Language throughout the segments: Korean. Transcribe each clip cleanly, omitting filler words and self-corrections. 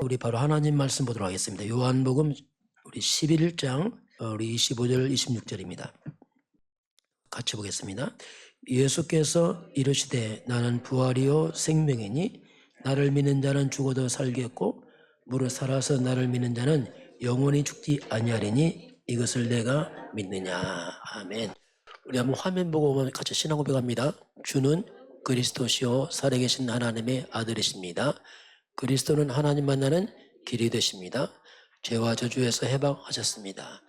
우리 바로 하나님 말씀 보도록 하겠습니다. 요한복음 우리 11장 우리 25절 26절입니다. 같이 보겠습니다. 예수께서 이르시되 나는 부활이요 생명이니 나를 믿는 자는 죽어도 살겠고 무릇 살아서 나를 믿는 자는 영원히 죽지 아니하리니 이것을 내가 믿느냐. 아멘. 우리 한번 화면 보고 같이 신앙 고백합니다. 주는 그리스도시요 살아계신 하나님의 아들이십니다. 그리스도는 하나님 만나는 길이 되십니다. 죄와 저주에서 해방하셨습니다.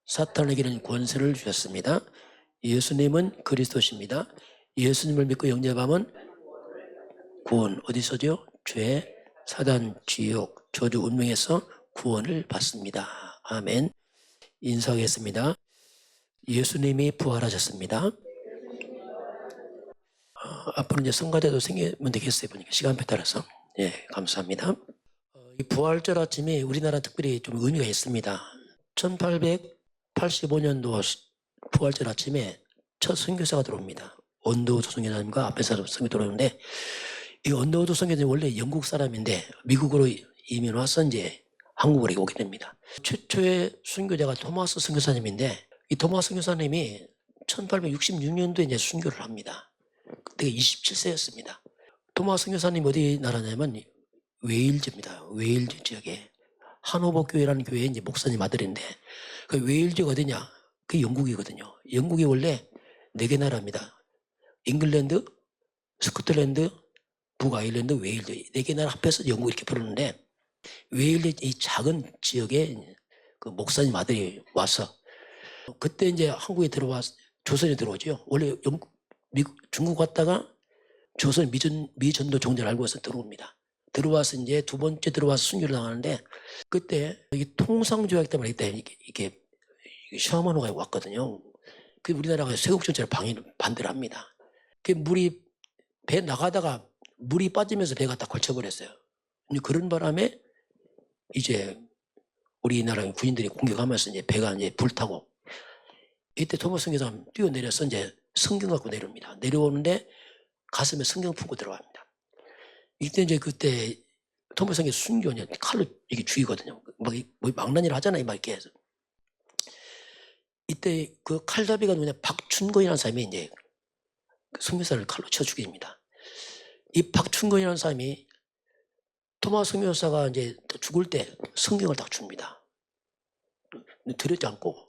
사탄에게는 권세를 주셨습니다. 예수님은 그리스도십니다. 예수님을 믿고 영접하면 구원, 어디서죠? 죄, 사단, 지옥, 저주, 운명에서 구원을 받습니다. 아멘. 인사하겠습니다. 예수님이 부활하셨습니다. 앞으로 이제 성가대도 생기면 되겠어요. 보니까 시간표에 따라서. 예, 감사합니다. 이 부활절 아침이 우리나라 특별히 좀 의미가 있습니다. 1885년도 부활절 아침에 첫 선교사가 들어옵니다. 언더우드 선교사님과 앞에서 선교 들어오는데, 이 언더우드 선교사님 원래 영국 사람인데 미국으로 이민 와서 이제 한국으로 오게 됩니다. 최초의 선교자가 토마스 선교사님인데, 이 토마스 선교사님이 1866년도에 이제 선교를 합니다. 그때가 27세였습니다. 토마스 선교사님 어디 나라냐면 웨일즈입니다. 웨일즈 지역에 하노버 교회라는 교회에 이제 목사님 아들인데, 그 웨일즈가 어디냐? 그게 영국이거든요. 영국이 원래 4개 나라입니다. 잉글랜드, 스코틀랜드, 북아일랜드, 웨일즈 4개 나라 합해서 영국 이렇게 부르는데, 웨일즈 이 작은 지역에 그 목사님 아들이 와서 그때 이제 한국에 들어와서 조선에 들어오죠. 원래 미국, 중국 갔다가 조선 미전도 종자를 알고 와서 들어옵니다. 들어와서 이제 두 번째 들어와서 순교를 당하는데, 그때 이 통상조약 때문에 이게 샤먼호가 왔거든요. 그 우리나라가 세국정책을 반대를 합니다. 그 물이 배 나가다가 물이 빠지면서 배가 딱 걸쳐버렸어요. 그런 바람에 이제 우리나라 군인들이 공격하면서 이제 배가 이제 불타고, 이때 토마스 선교사님 뛰어내려서 이제 성경 갖고 내려옵니다. 내려오는데 가슴에 성경 품고 들어갑니다. 이때 이제 그때 토마스 선교 순교냐 칼로 이게 죽이거든요. 뭐 망나니를 하잖아요. 막 이렇게 해서. 이때 그 칼잡이가 누구냐, 박춘건이라는 사람이 이제 선교사를 칼로 쳐 죽입니다. 이 박춘건이라는 사람이 토마스 선교사가 이제 죽을 때 성경을 딱 줍니다. 드렸지 않고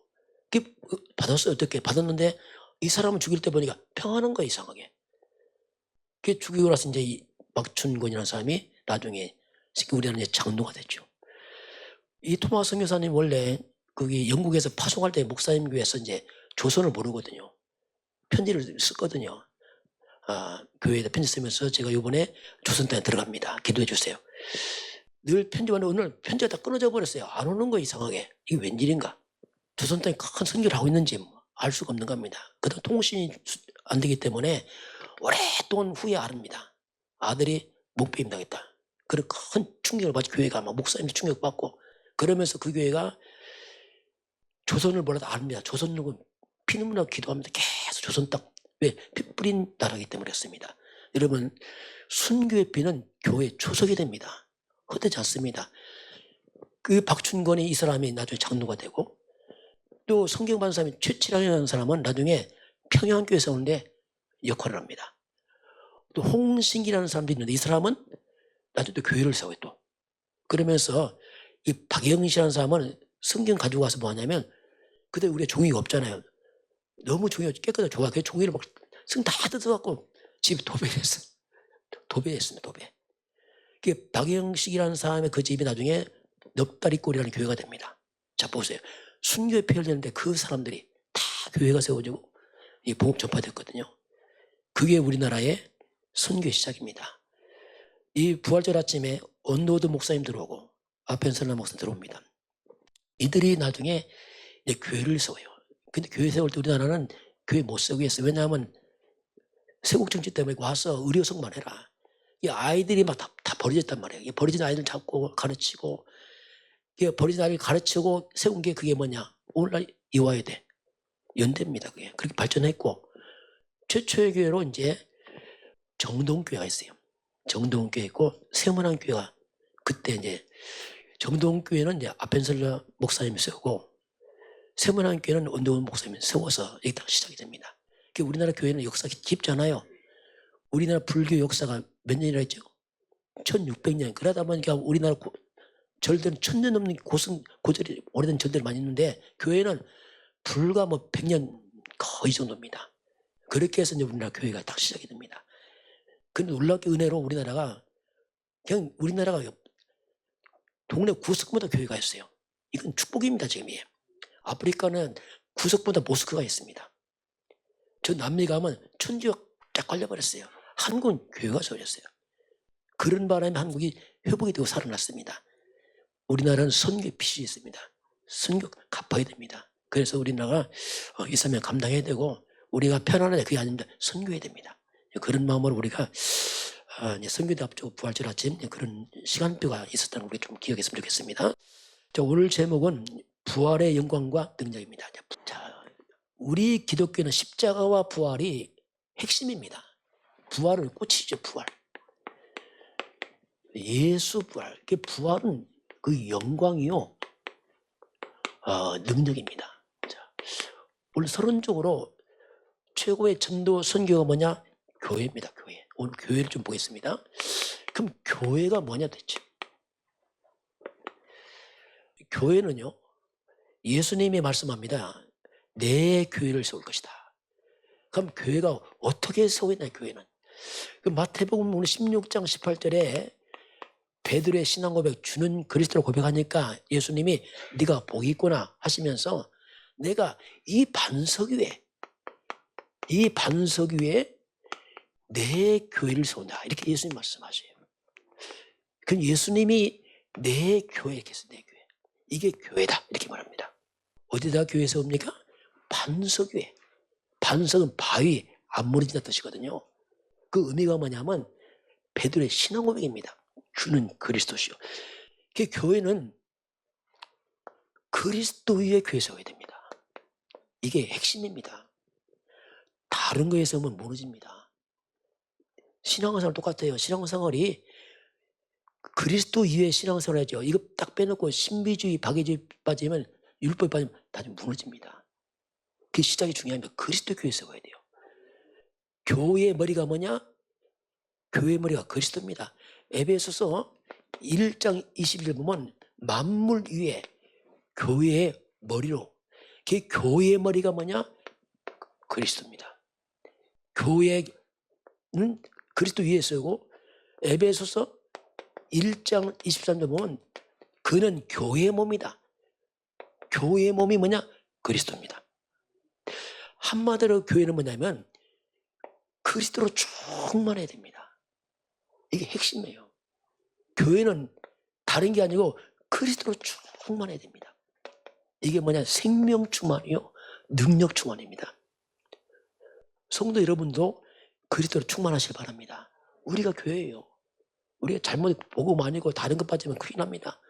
받았어요. 어떻게 받았는데 이 사람을 죽일 때 보니까 평안한 거야, 이상하게. 그 죽이고 나서 이제 이 박춘건이라는 사람이 나중에 우리나라 이제 장로가 됐죠. 이 토마스 선교사님 원래 거기 영국에서 파송할 때 목사님 교회에서 이제 조선을 모르거든요. 편지를 썼거든요. 교회에다 편지 쓰면서 제가 이번에 조선 땅에 들어갑니다. 기도해 주세요. 늘 편지 왔는데 오늘 편지가 다 끊어져 버렸어요. 안 오는 거 이상하게. 이게 웬일인가? 조선 땅에 큰 선교를 하고 있는지 알 수가 없는 겁니다. 그다음 통신이 안 되기 때문에 오랫동안 후에 아릅니다. 아들이 목배임 당했다. 그런 큰 충격을 받지, 교회가 막 목사님도 충격받고, 그러면서 그 교회가 조선을 몰라도 압니다. 조선 누구 피눈물나고 기도합니다. 계속 조선 땅. 왜? 피 뿌린 나라이기 때문에 그렇습니다. 여러분, 순교의 피는 교회에 초석이 됩니다. 헛되지 않습니다. 그 박춘건이 이 사람이 나중에 장로가 되고, 또 성경 받은 사람이 최칠환이라는 사람은 나중에 평양교회에서 오는데 역할을 합니다. 또 홍신기라는 사람도 있는데 이 사람은 나중에 또 교회를 세워요 또. 그러면서 이 박영시라는 사람은 성경 가지고 와서 뭐 하냐면, 그때 우리가 종이가 없잖아요. 너무 종이가 깨끗하게 좋아. 그 종이를 막 성경 다 뜯어갖고 집에 도배했어요. 도배했습니다. 도배. 그 박영식이라는 사람의 그 집이 나중에 넉다리골이라는 교회가 됩니다. 자, 보세요. 순교에 폐혈되는데 그 사람들이 다 교회가 세워지고 이 복음 전파됐거든요. 그게 우리나라의 선교의 시작입니다. 이 부활절 아침에 언더우드 목사님 들어오고 아펜셀라 목사님 들어옵니다. 이들이 나중에 이제 교회를 세워요. 근데 교회 세울 때 우리나라는 교회 못 세우게 했어요. 왜냐하면 세국정치 때문에 와서 의료성만 해라. 이 아이들이 막 다 버려졌단 말이에요. 이 버려진 아이들 잡고 가르치고, 버려진 아이를 가르치고 세운 게 그게 뭐냐? 오늘날 이화여대, 연대입니다. 그게 그렇게 발전했고, 최초의 교회로 이제 정동교회가 있어요. 정동교회 있고 세문안교회가 그때 이제 정동교회는 이제 아펜셀러 목사님이 세우고 세문안교회는 원동훈 목사님이 세워서 여기 딱 시작이 됩니다. 우리나라 교회는 역사가 깊잖아요. 우리나라 불교 역사가 몇 년이라 했죠? 1600년. 그러다 보니까 우리나라 절들은 1000년 넘는 고절이 오래된 절들이 많이 있는데 교회는 불과 뭐 100년 거의 정도입니다. 그렇게 해서 이제 우리나라 교회가 딱 시작이 됩니다. 근데 놀랍게 은혜로 우리나라가 동네 구석마다 교회가 있어요. 이건 축복입니다, 지금이. 아프리카는 구석마다 모스크가 있습니다. 저 남미 가면 천지가 쫙 깔려버렸어요. 한국은 교회가 세워졌어요. 그런 바람에 한국이 회복이 되고 살아났습니다. 우리나라는 선교에 빚이 있습니다. 선교 갚아야 됩니다. 그래서 우리나라가 이사면 감당해야 되고 우리가 편안하게 그게 아닙니다. 선교해야 됩니다. 그런 마음으로 우리가 이제 선교대 앞쪽 부활절 아침 그런 시간표가 있었다는 걸 우리 좀 기억했으면 좋겠습니다. 자, 오늘 제목은 부활의 영광과 능력입니다. 자, 우리 기독교는 십자가와 부활이 핵심입니다. 부활은 꽃이죠, 부활. 예수 부활. 부활은 그 영광이요, 능력입니다. 자, 오늘 서론적으로 최고의 전도 선교가 뭐냐? 교회입니다, 교회. 오늘 교회를 좀 보겠습니다. 그럼 교회가 뭐냐 대체? 교회는요, 예수님이 말씀합니다. 내 교회를 세울 것이다. 그럼 교회가 어떻게 세우냐, 교회는? 그 마태복음 16장 18절에 베드로의 신앙 고백, 주는 그리스도를 고백하니까 예수님이 네가 복이 있구나 하시면서 내가 이 반석 위에 내 교회를 세운다. 이렇게 예수님 말씀하세요. 그럼 예수님이 내 교회에 계세요. 내 교회. 이게 교회다. 이렇게 말합니다. 어디다 교회 세웁니까? 반석 위에. 반석은 바위, 안 무너진다 뜻이거든요. 그 의미가 뭐냐면 베드로의 신앙 고백입니다. 주는 그리스도시요. 교회는 그리스도 위에 교회 세워야 됩니다. 이게 핵심입니다. 다른 거에 세우면 무너집니다. 신앙생활 똑같아요. 신앙생활이 그리스도 위에 신앙생활 하죠. 이거 딱 빼놓고 신비주의, 박애주의 빠지면, 율법에 빠지면 다 좀 무너집니다. 그 시작이 중요합니다. 그리스도 교회 세워야 돼요. 교회의 머리가 뭐냐? 교회의 머리가 그리스도입니다. 에베소서 1장 21절 보면 만물 위에 교회의 머리로, 그 교회의 머리가 뭐냐? 그리스도입니다. 교회는 그리스도 위에 세우고 에베소서 1장 23절 보면 그는 교회의 몸이다. 교회의 몸이 뭐냐? 그리스도입니다. 한마디로 교회는 뭐냐면 그리스도로 충만해야 됩니다. 이게 핵심이에요. 교회는 다른 게 아니고 그리스도로 충만해야 됩니다. 이게 뭐냐? 생명 충만이요, 능력 충만입니다. 성도 여러분도 그리스도로 충만하시길 바랍니다. 우리가 교회예요. 우리가 잘못 복음 아니고 다른 것 빠지면 큰일 납니다.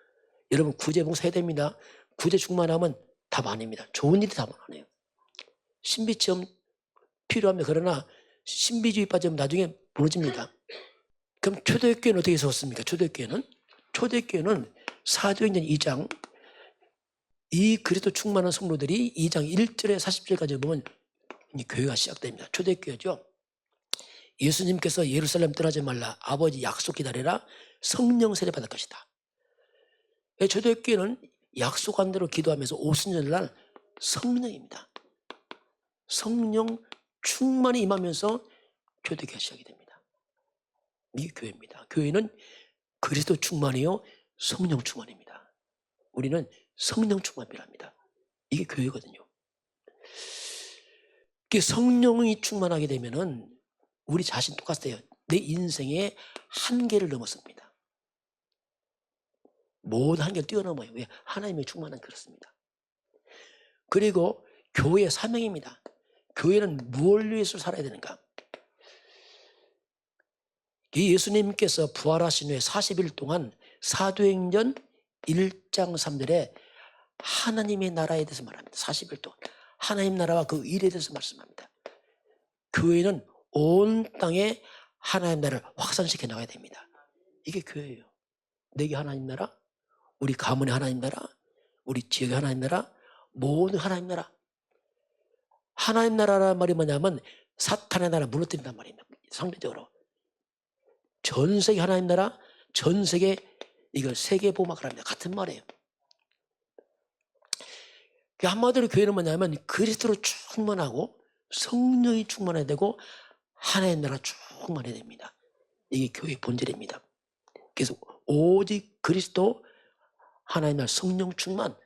여러분 구제봉사 해야 됩니다. 구제 충만하면 답 아닙니다. 좋은 일이 답 아니에요. 신비체험 필요합니다. 그러나 신비주의 빠지면 나중에 무너집니다. 그럼 초대교회는 어떻게 세웠습니까? 초대교회는 사도행전 2장, 이 그리스도 충만한 성도들이 2장 1절에 40절까지 보면 교회가 시작됩니다. 초대교회죠. 예수님께서 예루살렘 떠나지 말라, 아버지 약속 기다려라, 성령 세례 받을 것이다. 초대교회는 약속한 대로 기도하면서 오순절날 성령입니다. 성령 충만히 임하면서 초대교회가 시작이 됩니다. 이게 교회입니다. 교회는 그리스도 충만이요, 성령 충만입니다. 우리는 성령 충만 필요합니다. 이게 교회거든요. 성령이 충만하게 되면은 우리 자신 똑같아요. 내 인생의 한계를 넘었습니다. 모든 한계를 뛰어넘어요. 왜? 하나님의 충만한 그렇습니다. 그리고 교회의 사명입니다. 교회는 무엇을 위해서 살아야 되는가? 예수님께서 부활하신 후에 40일 동안 사도행전 1장 3절에 하나님의 나라에 대해서 말합니다. 40일 동안 하나님 나라와 그 일에 대해서 말씀합니다. 교회는 온 땅에 하나님 나라를 확산시켜 나가야 됩니다. 이게 교회예요. 내게 하나님 나라, 우리 가문의 하나님 나라, 우리 지역의 하나님 나라, 모든 하나님 나라. 하나님 나라라는 말이 뭐냐면 사탄의 나라 무너뜨린단 말입니다. 상대적으로. 전 세계 하나님 나라, 전 세계 이걸 세계 보막을 합니다. 같은 말이에요. 한마디로 교회는 뭐냐면 그리스도로 충만하고 성령이 충만해야 되고 하나님 나라 충만해야 됩니다. 이게 교회의 본질입니다. 그래서 오직 그리스도 하나님 나라 성령 충만,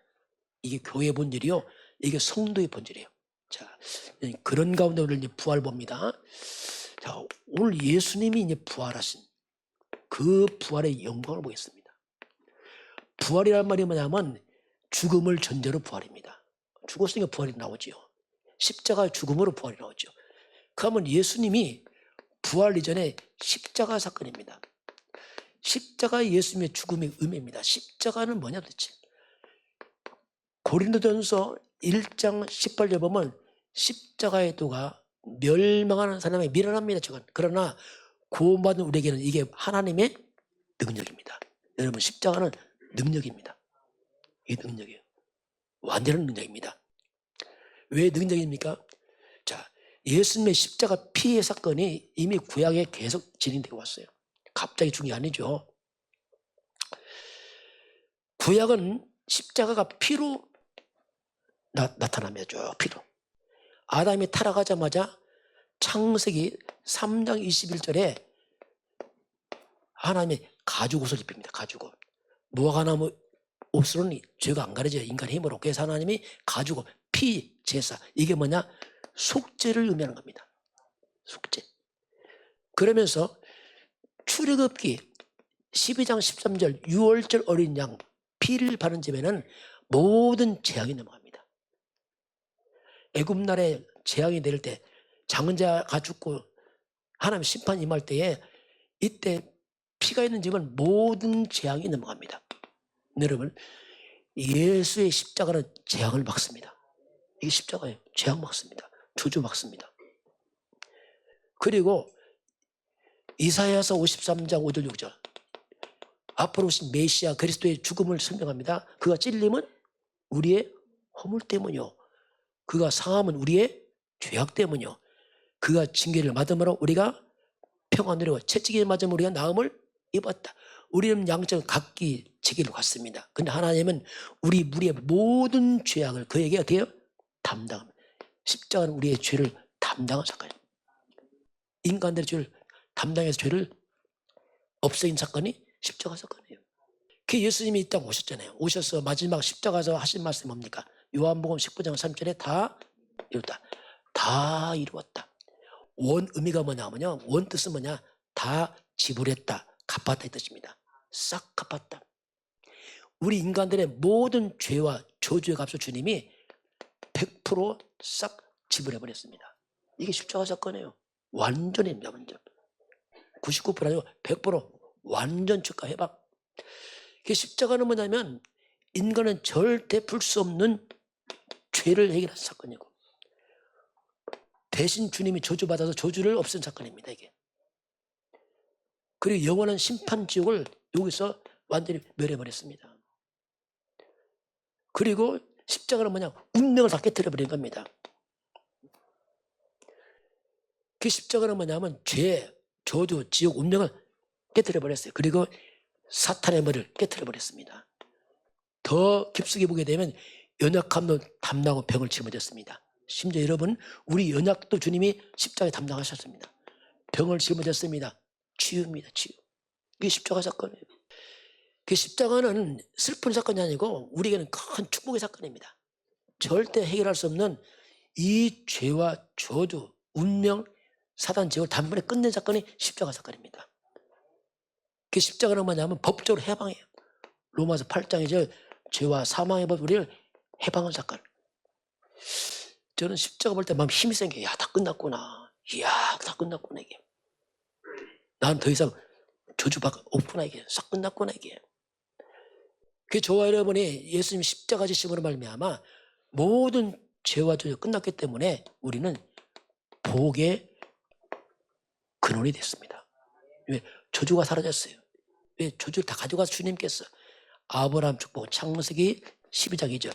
이게 교회의 본질이요, 이게 성도의 본질이에요. 자, 그런 가운데 오늘 이제 부활 봅니다. 자, 오늘 예수님이 이제 부활하신 그 부활의 영광을 보겠습니다. 부활이란 말이 뭐냐면 죽음을 전제로 부활입니다. 죽었으니까 부활이 나오지요. 십자가 죽음으로 부활이 나오죠. 그러면 예수님이 부활 이전에 십자가 사건입니다. 십자가 예수님의 죽음의 의미입니다. 십자가는 뭐냐 도대체. 고린도전서 1장 18절 보면 십자가의 도가 멸망하는 사람에게 미련합니다. 그러나 구원받은 우리에게는 이게 하나님의 능력입니다. 여러분, 십자가는 능력입니다. 이게 능력이에요. 완전한 능력입니다. 왜 능력입니까? 자, 예수님의 십자가 피해 사건이 이미 구약에 계속 진행되고 왔어요. 갑자기 중이 아니죠. 구약은 십자가가 피로 나타납니다. 피로. 아담이 타락하자마자 창세기 3장 21절에 하나님이 가죽옷을 입힙니다. 가죽옷. 무화과나무 옷으로는 죄가 안 가려져요. 인간의 힘으로. 그래서 하나님이 가죽옷, 피, 제사. 이게 뭐냐? 속죄를 의미하는 겁니다. 속죄. 그러면서 출애굽기 12장 13절 유월절 어린 양 피를 바른 집에는 모든 재앙이 넘어갑니다. 애굽날에 재앙이 내릴 때 장자가 죽고 하나님 심판이 임할 때에 이때 피가 있는 집은 모든 재앙이 넘어갑니다. 여러분, 예수의 십자가는 재앙을 막습니다. 이게 십자가예요. 재앙 막습니다. 저주 막습니다. 그리고 이사야서 53장 5절 6절 앞으로 오신 메시아 그리스도의 죽음을 설명합니다. 그가 찔림은 우리의 허물 때문이요, 그가 상함은 우리의 죄악 때문이요, 그가 징계를 받음으로 우리가 평안으로 채찍에 맞으면 우리가 나음을 입었다. 우리는 양쪽 각기 지기를 갔습니다. 근데 하나님은 우리 무리의 모든 죄악을 그에게 어떻게 해요? 담당합니다. 십자가는 우리의 죄를 담당한 사건이에요. 인간들의 죄를 담당해서 죄를 없애인 사건이 십자가 사건이에요. 그 예수님이 이 땅 오셨잖아요. 오셔서 마지막 십자가에서 하신 말씀이 뭡니까? 요한복음 19장 3절에 다 이루었다. 다 이루었다. 원 의미가 뭐냐면요, 원 뜻은 뭐냐? 다 지불했다, 갚았다 이 뜻입니다. 싹 갚았다. 우리 인간들의 모든 죄와 저주의 값을 주님이 100% 싹 지불해버렸습니다. 이게 십자가 사건이에요. 완전입니다. 완전. 99% 아니고 100% 완전 축가 해박. 십자가는 뭐냐면 인간은 절대 풀 수 없는 죄를 해결한 사건이고 대신 주님이 저주받아서 저주를 없앤 사건입니다. 이게. 그리고 영원한 심판 지옥을 여기서 완전히 멸해버렸습니다. 그리고 십자가는 뭐냐? 운명을 다 깨뜨려버린 겁니다. 그 십자가는 뭐냐면 죄, 저주, 지옥, 운명을 깨뜨려버렸어요. 그리고 사탄의 머리를 깨뜨려버렸습니다. 더 깊숙이 보게 되면 연약함도 담당하고 병을 짊어졌습니다. 심지어 여러분, 우리 연약도 주님이 십자가에 담당하셨습니다. 병을 짊어졌습니다. 치유입니다. 치유. 이게 십자가 사건이에요. 그 십자가는 슬픈 사건이 아니고 우리에게는 큰 축복의 사건입니다. 절대 해결할 수 없는 이 죄와 저주, 운명, 사단 지옥을 단번에 끝낸 사건이 십자가 사건입니다. 그 십자가는 뭐냐면 법적으로 해방해요. 로마서 8장에 죄와 사망의 법 우리를 해방한 사건. 저는 십자가 볼 때 마음 힘이 생겨요. 야, 다 끝났구나. 이야, 다 끝났구나 이게. 난 더 이상 저주받고 없구나 이게. 싹 끝났구나 이게. 그 저와 여러분이 예수님 십자가 지심으로 말미암아 모든 죄와 저주 끝났기 때문에 우리는 복의 근원이 됐습니다. 왜? 저주가 사라졌어요. 왜 저주를 다 가져가서 주님께서 아브라함 축복 창세기 12장이죠.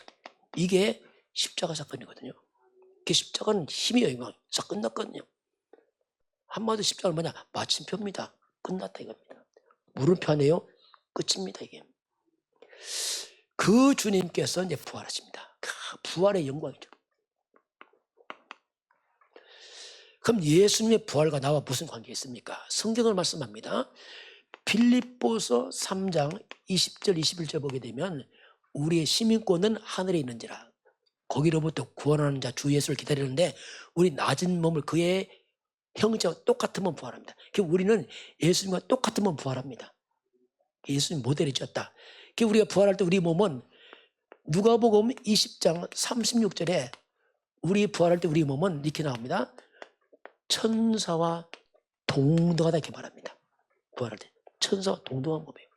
이게 십자가 사건이거든요. 그 십자가는 힘이에요. 싹 끝났거든요. 한마디로 십자가는 뭐냐? 마침표입니다. 끝났다 이겁니다. 물음표 아니에요? 끝입니다 이게. 그 주님께서 이제 부활하십니다. 부활의 영광이죠. 그럼 예수님의 부활과 나와 무슨 관계가 있습니까? 성경을 말씀합니다. 빌립보서 3장 20절 21절 보게 되면 우리의 시민권은 하늘에 있는지라. 거기로부터 구원하는 자 주 예수를 기다리는데 우리 낮은 몸을 그의 형제와 똑같은 몸 부활합니다. 우리는 예수님과 똑같은 몸 부활합니다. 예수님 모델이 졌다. 우리가 부활할 때 우리 몸은 누가복음 20장 36절에 우리 부활할 때 우리 몸은 이렇게 나옵니다. 천사와 동등하다 이렇게 말합니다. 부활할 때 천사와 동등한 몸이에요.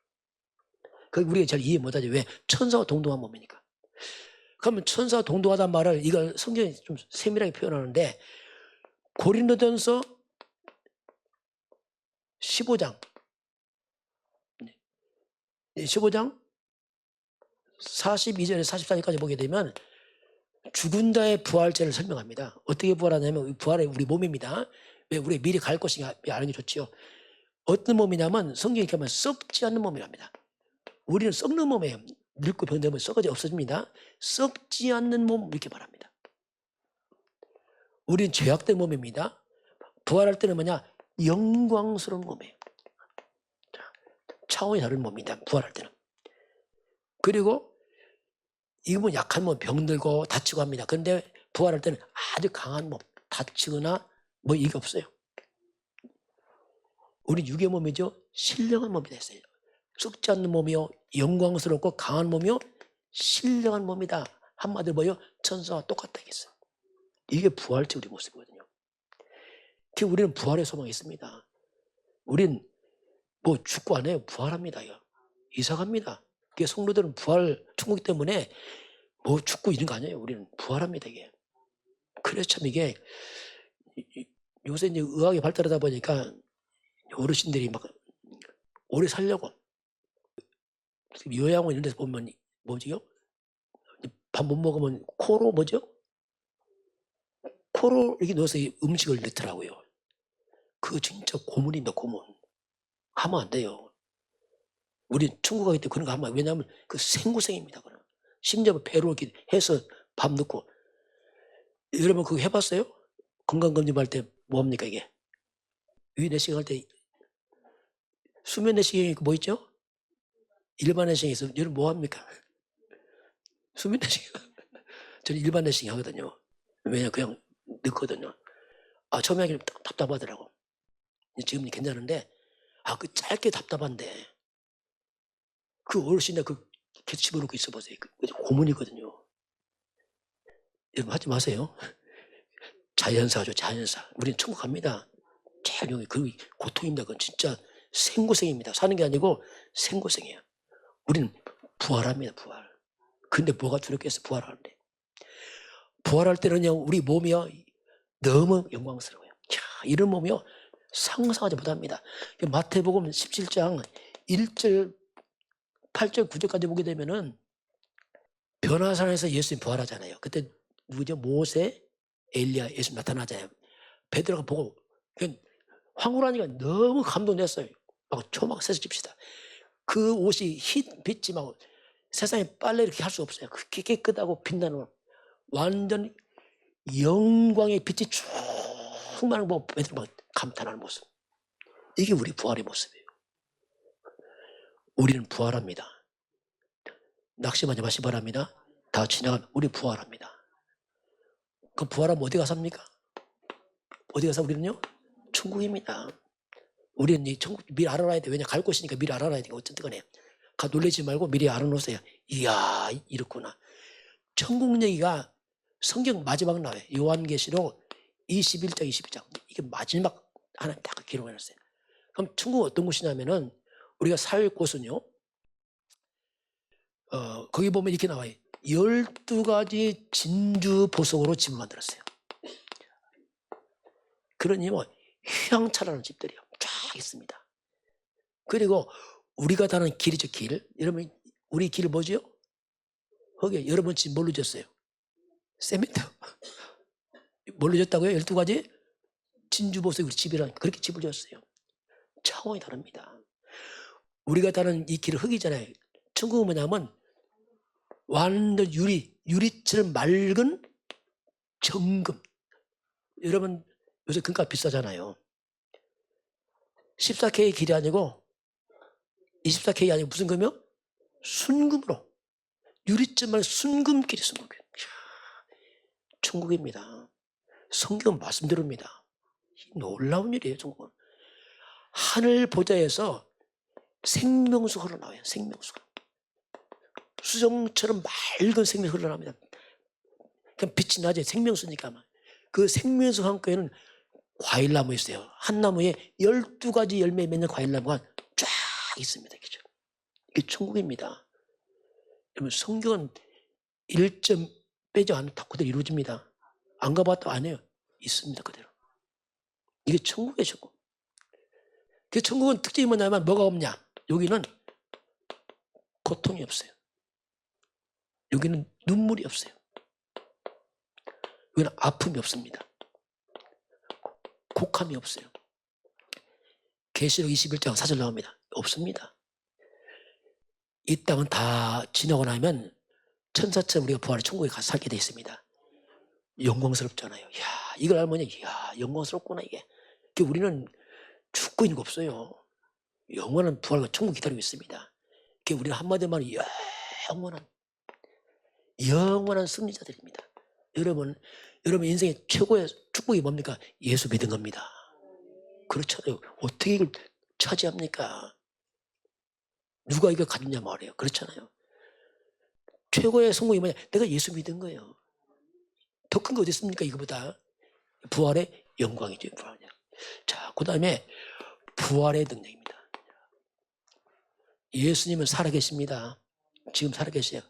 그걸 우리가 잘 이해 못하죠. 왜? 천사와 동등한 몸이니까. 그러면 천사와 동등하다는 말을 이걸 성경이 좀 세밀하게 표현하는데 고린도전서 15장 42절에서 44절까지 보게 되면 죽은 자의 부활제를 설명합니다. 어떻게 부활하냐면 부활의 우리 몸입니다. 왜 우리 미리 갈 것인가 아는 게 좋지요. 어떤 몸이냐면 성경에 이렇게 하면 썩지 않는 몸이랍니다. 우리는 썩는 몸이에요. 늙고 병들면 썩어져 없어집니다. 썩지 않는 몸 이렇게 말합니다. 우리는 죄악된 몸입니다. 부활할 때는 뭐냐? 영광스러운 몸이에요. 차원이 다른 몸입니다. 부활할 때는. 그리고 이건 약한 몸, 병들고 다치고 합니다. 그런데 부활할 때는 아주 강한 몸, 다치거나 뭐 이게 없어요. 우리 육의 몸이죠. 신령한 몸이 됐어요. 썩지 않는 몸이요, 영광스럽고 강한 몸이요, 신령한 몸이다. 한마디로 뭐요? 천사와 똑같다 했어요. 이게 부활체 우리 모습이거든요. 우리는 부활의 소망이 있습니다. 우린 뭐 죽고 안 해요. 부활합니다. 이사갑니다. 성도들은 부활 천국 때문에 뭐 죽고 이런 거 아니에요. 우리는 부활합니다. 이게. 그래서 참 이게 요새 이제 의학이 발달하다 보니까 어르신들이 막 오래 살려고 요양원 이런 데서 보면 뭐지요? 밥 못 먹으면 코로 뭐죠? 코로 이렇게 넣어서 음식을 넣더라고요. 그거 진짜 고문입니다. 고문. 하면 안 돼요. 우리 천국 가기 때 그런 거 하면 안 돼요. 왜냐하면 그 생고생입니다. 그럼. 심지어 배로 이렇게 해서 밥 넣고. 여러분 그거 해봤어요? 건강검진 할 때 뭐합니까 이게? 위 내시경 할 때 수면 내시경이 뭐 있죠? 일반 내시경에서 여러분 뭐합니까? 수면 내시경. 저는 일반 내시경 하거든요. 왜냐면 그냥 넣거든요. 처음에 하기는 답답하더라고. 지금은 괜찮은데 그 짧게 답답한데 그 어르신에 그 계속 집어넣고 있어 보세요. 고문이거든요. 여러분 하지 마세요. 자연사죠. 자연사. 우리는 천국 갑니다. 제일 그 고통입니다. 그건 진짜 생고생입니다. 사는 게 아니고 생고생이에요. 우리는 부활합니다. 부활. 근데 뭐가 두렵겠어 부활하는데. 부활할 때는요 우리 몸이요 너무 영광스러워요. 이런 몸이요 상상하지 못합니다. 마태복음 17장 1절 8절 9절까지 보게 되면은 변화산에서 예수님 부활하잖아요. 그때 누구죠? 모세, 엘리야, 예수님 나타나잖아요. 베드로가 보고 황홀하니까 너무 감동됐어요. 막 초막 세서 찝시다. 그 옷이 빛이 막 세상에 빨래 이렇게 할 수 없어요. 그렇게 깨끗하고 빛나는 완전 영광의 빛이 충만한 거 베드로가 막 감탄하는 모습. 이게 우리 부활의 모습이에요. 우리는 부활합니다. 낙심하지 마시 바랍니다. 다 지나가면 우리 부활합니다. 그 부활하면 어디 가서 삽니까? 어디 가서 우리는요? 천국입니다. 우리는 이 천국 미리 알아놔야 돼. 왜냐 갈 곳이니까 미리 알아놔야 돼. 어쨌든 간에 놀라지 말고 미리 알아놓으세요. 이야 이렇구나. 천국 얘기가 성경 마지막 나와요. 요한계시록 21장 22장. 이게 마지막 하나님 딱 기록해놨어요. 그럼 천국 어떤 곳이냐면은 우리가 살 곳은요. 거기 보면 이렇게 나와요. 12가지 진주 보석으로 집을 만들었어요. 그러니 뭐 휴양차라는 집들이요. 쫙 있습니다. 그리고 우리가 다는 길이죠, 길. 여러분, 우리 길 뭐죠? 거기 여러분 집 뭘로 졌어요? 세멘트. 뭘로 졌다고요? 12가지? 진주보석 우리 집이랑 그렇게 집을 졌어요. 차원이 다릅니다. 우리가 다는 이 길은 흙이잖아요. 천국은 뭐냐면 완전 유리처럼 맑은 정금. 여러분 요새 금값 비싸잖아요. 14K 길이 아니고 24K 아니고 무슨 금이요? 순금으로. 유리점만 순금길이 순금길. 천국입니다. 성경 말씀대로입니다. 놀라운 일이에요, 천국은. 하늘 보좌에서 생명수가 흘러나와요, 생명수가. 수정처럼 맑은 생명수가 흘러나옵니다. 그냥 빛이 나죠, 생명수니까. 그 생명수 한가에는 과일나무 있어요. 한 나무에 12가지 열매 맺는 과일나무가 쫙 있습니다. 그죠? 이게 천국입니다. 여러분, 성경은 1점 빼지 않고 그대로 이루어집니다. 안 가봤다 안 해요. 있습니다, 그대로. 이게 천국이에요, 천국. 그 천국은 특징이 뭐냐면 뭐가 없냐? 여기는 고통이 없어요. 여기는 눈물이 없어요. 여기는 아픔이 없습니다. 곡함이 없어요. 계시록 21장 4절 나옵니다. 없습니다. 이 땅은 다 지나고 나면 천사처럼 우리가 부활의 천국에 가서 살게 되어 있습니다. 영광스럽잖아요. 이야, 이걸 알면 이야, 영광스럽구나 이게. 우리는 죽고 있는 거 없어요. 영원한 부활과 천국 기다리고 있습니다. 우리는 한마디로 말하면 영원한 승리자들입니다. 여러분 인생의 최고의 축복이 뭡니까? 예수 믿은 겁니다. 그렇잖아요. 어떻게 이걸 차지합니까? 누가 이걸 가졌냐 말이에요. 그렇잖아요. 최고의 성공이 뭐냐? 내가 예수 믿은 거예요. 더 큰 거 어디 있습니까? 이거보다. 부활의 영광이죠. 부활의. 자, 그 다음에 부활의 능력입니다. 예수님은 살아계십니다. 지금 살아계세요.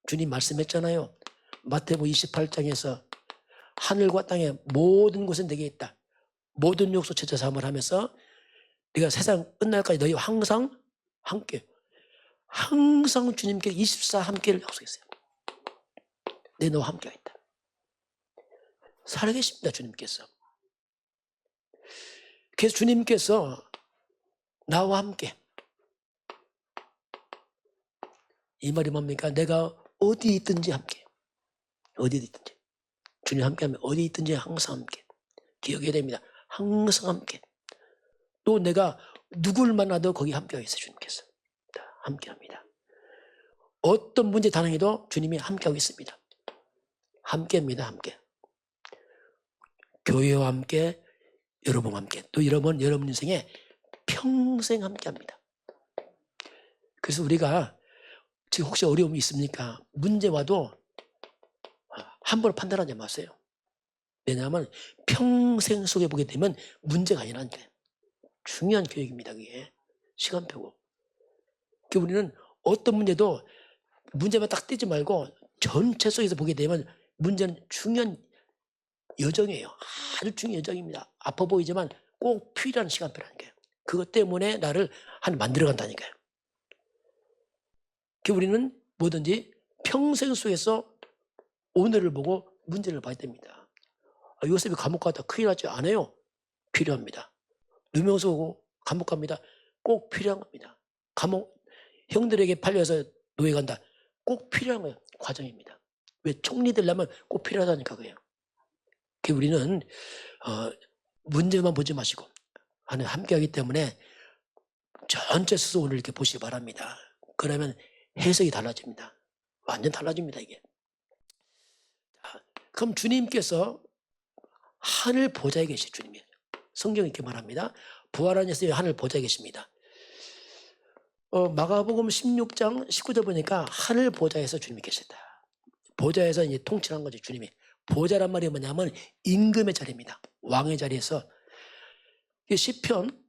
주님 말씀했잖아요. 마태복음 28장에서 하늘과 땅의 모든 곳에 내게 있다. 모든 족속 제자 삼을 하면서 네가 세상 끝날까지 너희와 항상 함께, 항상 주님께 24 함께를 약속했어요. 내 너와 함께 있다. 살아계십니다, 주님께서. 그래서 주님께서 나와 함께, 이 말이 뭡니까? 내가 어디 있든지 함께, 어디 있든지 주님 함께하면 어디 있든지 항상 함께. 기억해야 됩니다. 항상 함께. 또 내가 누굴 만나도 거기 함께하고 있어요. 주님께서 함께합니다. 어떤 문제 단행해도 주님이 함께하고 있습니다. 함께합니다. 함께. 교회와 함께, 여러분과 함께, 또 여러분 인생에 평생 함께합니다. 그래서 우리가 지금 혹시 어려움이 있습니까? 문제 와도 함부로 판단하지 마세요. 왜냐하면 평생 속에 보게 되면 문제가 아니라니까. 중요한 교육입니다. 그게 시간표고. 우리는 어떤 문제도 문제만 딱 떼지 말고 전체 속에서 보게 되면 문제는 중요한 여정이에요. 아주 중요한 여정입니다. 아파 보이지만 꼭 필요한 시간표라니까요. 그것 때문에 나를 만들어간다니까요. 우리는 뭐든지 평생 속에서 오늘을 보고 문제를 봐야 됩니다. 요셉이 감옥 갔다 큰일 나지 않아요. 필요합니다. 누명서 오고 감옥 갑니다. 꼭 필요한 겁니다. 형들에게 팔려서 노예 간다. 꼭 필요한 거예요. 과정입니다. 왜 총리 되려면 꼭 필요하다니까 그래요. 우리는 문제만 보지 마시고 하나님 함께하기 때문에 전체 스스로 오늘 이렇게 보시기 바랍니다. 그러면 해석이 달라집니다. 완전 달라집니다 이게. 그럼 주님께서 하늘 보좌에 계시 주님이에요. 성경이 이렇게 말합니다. 부활한 예수님이 하늘 보좌에 계십니다. 마가복음 16장 19절 보니까 하늘 보좌에서 주님이 계시다. 보좌에서 이제 통치한 거죠, 주님이. 보좌란 말이 뭐냐면 임금의 자리입니다. 왕의 자리에서. 시편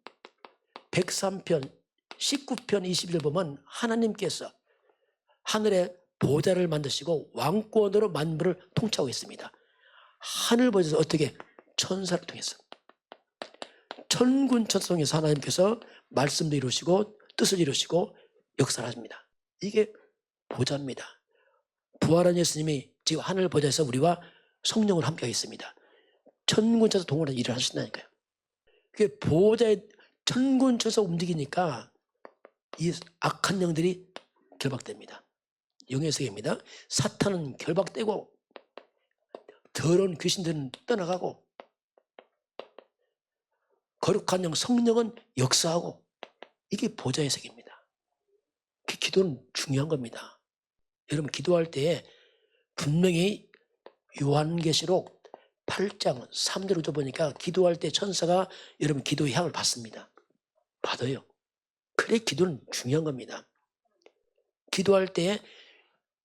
103편 19편 20절 보면 하나님께서 하늘에 보좌를 만드시고 왕권으로 만물을 통치하고 있습니다. 하늘 보좌에서 어떻게? 천사를 통해서. 천군 천사 통해서 하나님께서 말씀도 이루시고 뜻을 이루시고 역사를 하십니다. 이게 보좌입니다. 부활한 예수님이 지금 하늘 보좌에서 우리와 성령을 함께 있습니다. 천군천사 동원해서 일을 하신다니까요. 그게 보좌에 천군천사 움직이니까 이 악한 영들이 결박됩니다. 영의 세계입니다. 사탄은 결박되고 더러운 귀신들은 떠나가고 거룩한 영 성령은 역사하고 이게 보좌의 세계입니다. 기도는 중요한 겁니다. 여러분 기도할 때에 분명히 요한계시록 8장 3절을 줘보니까 기도할 때 천사가 여러분 기도의 향을 받습니다. 받아요. 그래 기도는 중요한 겁니다. 기도할 때에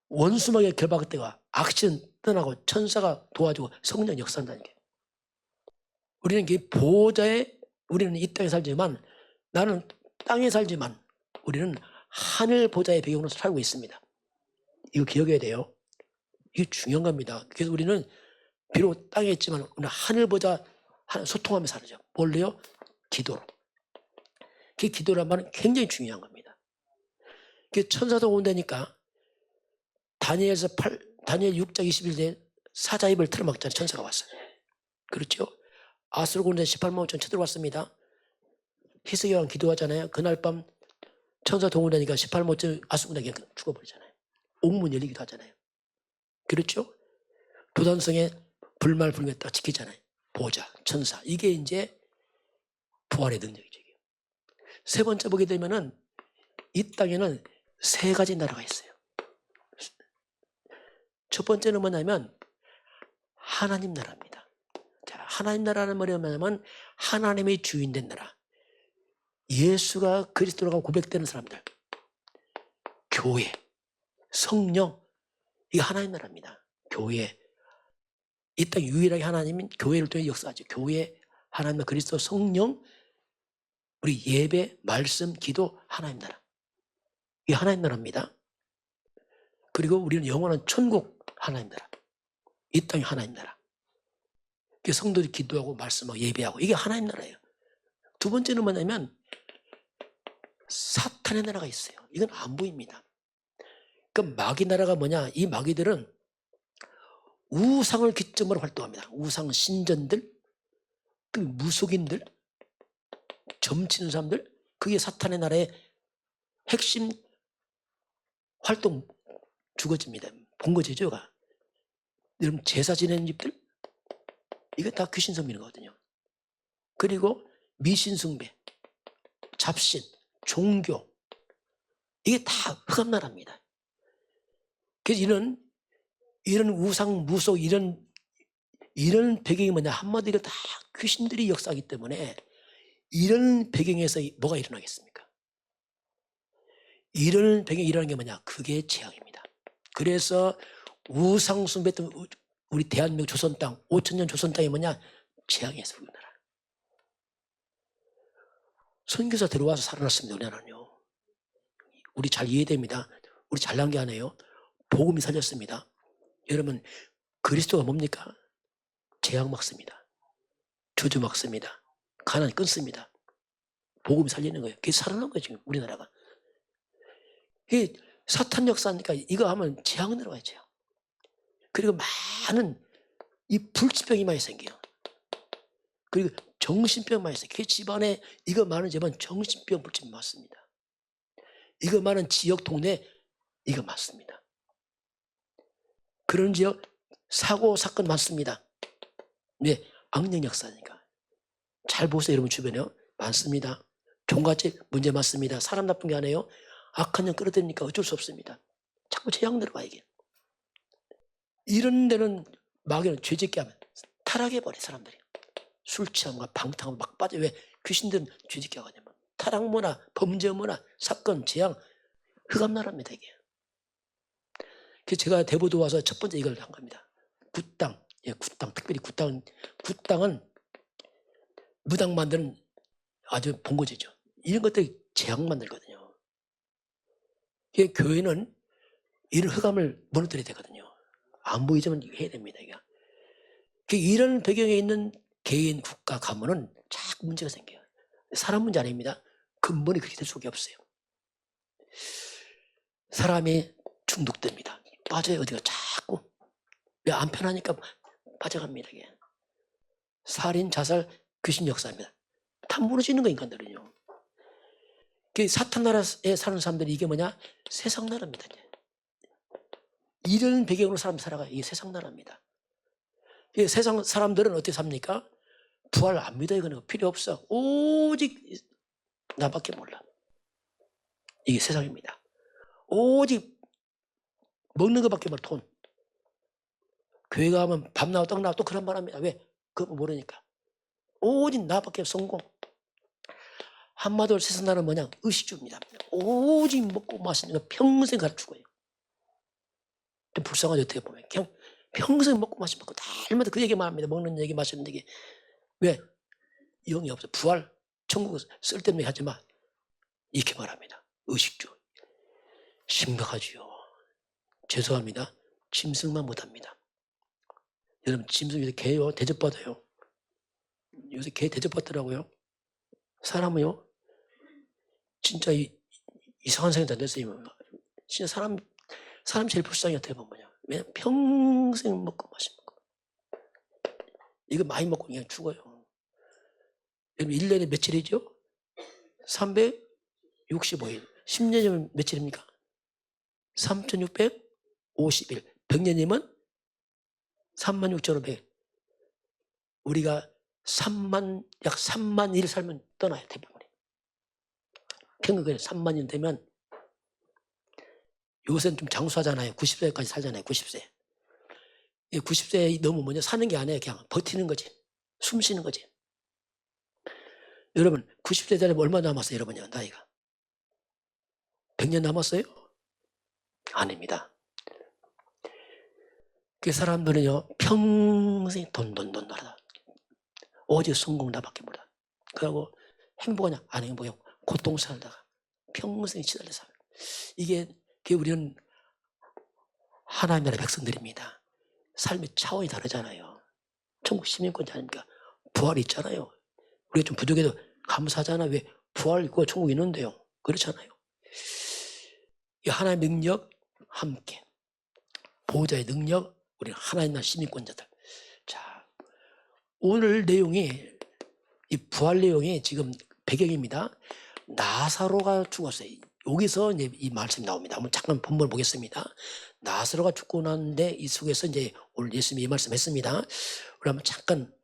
원수막의 결박대가 악신 떠나고 천사가 도와주고 성령 역사한다는 게. 우리는 이 보호자에 우리는 이 땅에 살지만 나는 땅에 살지만 우리는 하늘 보좌의 배경으로 살고 있습니다. 이거 기억해야 돼요. 이게 중요한 겁니다. 그래서 우리는 비록 땅에 있지만 우리는 하늘 보좌 소통하면서 살죠. 뭘로요? 기도로. 그 기도란 말은 굉장히 중요한 겁니다. 그 천사도 온다니까 다니엘 6장 21절에 사자입을 틀어막자는 천사가 왔어요. 그렇죠? 아수르 군대 18만 5천 쳐들어왔습니다. 히스기야 왕 기도하잖아요. 그날 밤 천사 동원하니까 18만 5천 아수르 군대 그냥 죽어버리잖아요. 옥문 열리기도 하잖아요. 그렇죠? 도단성에 불말 불매 딱 지키잖아요. 보좌, 천사. 이게 이제 부활의 능력이죠. 세 번째 보게 되면은 이 땅에는 세 가지 나라가 있어요. 첫 번째는 뭐냐면 하나님 나라입니다. 자, 하나님 나라는 뭐냐면 하나님의 주인된 나라. 예수가 그리스도라고 고백되는 사람들. 교회, 성령, 이게 하나님 나라입니다. 교회. 이 땅 유일하게 하나님은 교회를 통해 역사하죠. 교회, 하나님, 그리스도, 성령, 우리 예배, 말씀, 기도, 하나님 나라. 이게 하나님 나라입니다. 그리고 우리는 영원한 천국, 하나님 나라. 이 땅이 하나님 나라. 성도들이 기도하고 말씀하고 예배하고 이게 하나님 나라예요. 두 번째는 뭐냐면 사탄의 나라가 있어요. 이건 안 보입니다. 그 마귀 나라가 뭐냐? 이 마귀들은 우상을 기점으로 활동합니다. 우상 신전들, 그 무속인들, 점치는 사람들, 그게 사탄의 나라의 핵심 활동 주거지입니다. 본거지죠가. 여러분 제사 지내는 집들, 이게 다 귀신 섬기는 거거든요. 그리고 미신 숭배, 잡신, 종교, 이게 다 흑암 나라입니다. 그래서 이런 우상, 무속, 이런 배경이 뭐냐? 한마디로 다 귀신들이 역사하기 때문에 이런 배경에서 뭐가 일어나겠습니까? 이런 배경이 일어나는 게 뭐냐? 그게 재앙입니다. 그래서 우상 숭배했던 우리 대한민국 조선 땅, 5천년 조선 땅이 뭐냐? 재앙이었어요. 우리나라. 선교사 들어와서 살아났습니다. 우리나라는요. 우리 잘 이해됩니다. 우리 잘난 게 아니에요. 복음이 살렸습니다. 여러분 그리스도가 뭡니까? 재앙 막습니다. 저주 막습니다. 가난 끊습니다. 복음이 살리는 거예요. 그게 살아난 거예요. 지금 우리나라가. 이게 사탄 역사니까 이거 하면 재앙 들어가요. 재앙. 그리고 많은 이 불치병이 많이 생겨요. 그리고 정신병 많이 생겨요. 그 집안에 이거 많은 집안 정신병 불치병 많습니다. 이거 많은 지역 동네 이거 많습니다. 그런 지역 사고 사건 많습니다. 네, 악령 역사니까. 잘 보세요. 여러분 주변에요. 많습니다. 종갓집 문제 많습니다. 사람 나쁜 게 아니에요. 악한 영 끌어들이니까 어쩔 수 없습니다. 자꾸 재앙 들어가 이게. 이런 데는 마귀는 죄짓게 하면 타락해버려 사람들이. 술 취함과 방탕하고 막 빠져. 왜? 귀신들은 죄짓게 하냐면 타락 문화, 범죄 문화, 사건, 재앙, 흑암 나라입니다 이게. 그래서 제가 대보도 와서 첫 번째 이걸 한 겁니다. 굿땅, 예, 굿땅, 특별히 굿땅은 무당 만드는 아주 본거지죠. 이런 것들이 재앙 만들거든요. 교회는 이런 흑암을 무너뜨려야 되거든요. 안 보이지만 해야 됩니다. 이런 배경에 있는 개인, 국가, 가문은 자꾸 문제가 생겨요. 사람 문제 아닙니다. 근본이 그렇게 될 수가 없어요. 사람이 중독됩니다. 빠져요. 어디가 자꾸. 왜 안 편하니까 빠져갑니다. 이게. 살인, 자살, 귀신 역사입니다. 다 무너지는 거 인간들은요. 사탄 나라에 사는 사람들이 이게 뭐냐? 세상 나라입니다. 이런 배경으로 사람이 살아가요. 이게 세상 나라입니다. 세상 사람들은 어떻게 삽니까? 부활 안 믿어요. 이거는 필요 없어. 오직 나밖에 몰라. 이게 세상입니다. 오직 먹는 것밖에 몰라. 돈. 교회 가면 밥 나와 떡 나와 또 그런 말 합니다. 왜? 그거 모르니까. 오직 나밖에 성공. 한마디로 세상 나라는 뭐냐? 의식주입니다. 오직 먹고 마시는 거 평생 가르치고요. 좀 불쌍하죠. 어떻게 보면. 그냥 평생 먹고 마시고 날마다 그 얘기만 합니다. 먹는 얘기 마시는 얘기. 왜? 영이 없어. 부활, 천국 쓸데없는 하지 마. 이렇게 말합니다. 의식주. 심각하지요. 죄송합니다. 짐승만 못합니다. 여러분 짐승 요새 개요 대접받아요. 요새 개 대접받더라고요. 사람은요 진짜 이상한 생각 다 됐어요. 진짜 사람 제일 불쌍히 어떻게 보면요. 왜냐면 평생 먹고 마시는 거. 이거 많이 먹고 그냥 죽어요. 여러분 1년에 며칠이죠? 365일. 10년이면 며칠입니까? 3650일. 100년이면 36,500일. 우리가 약 3만 일 살면 떠나요. 대부분이. 평균 3만 일 되면 요새는 좀 장수하잖아요. 90세까지 살잖아요. 90세. 90세 넘으면 사는 게 아니에요. 그냥 버티는 거지. 숨 쉬는 거지. 여러분 90세 되려면 얼마 남았어요? 여러분요 나이가. 100년 남았어요? 아닙니다. 그 사람들은요 평생 돈 하다. 오직 성공 나밖에 몰라. 그러고 행복하냐? 안 행복해요. 고통 살다가 평생 시달려 살아요. 이게 우리는 하나님 나라의 백성들입니다. 삶의 차원이 다르잖아요. 천국 시민권자 아닙니까? 부활이 있잖아요. 우리가 좀 부족해도 감사하잖아. 왜? 부활 있고 천국 있는데요. 그렇잖아요. 이 하나님의 능력 함께 보호자의 능력 우리 하나님 나라 시민권자들. 자, 오늘 내용이 이 부활 내용이 지금 배경입니다. 나사로가 죽었어요. 여기서 이제 이 말씀이 나옵니다. 한번 잠깐 본문을 보겠습니다. 나사로가 죽고 났는데 이 속에서 이제 오늘 예수님이 이 말씀했습니다. 우리 한번 잠깐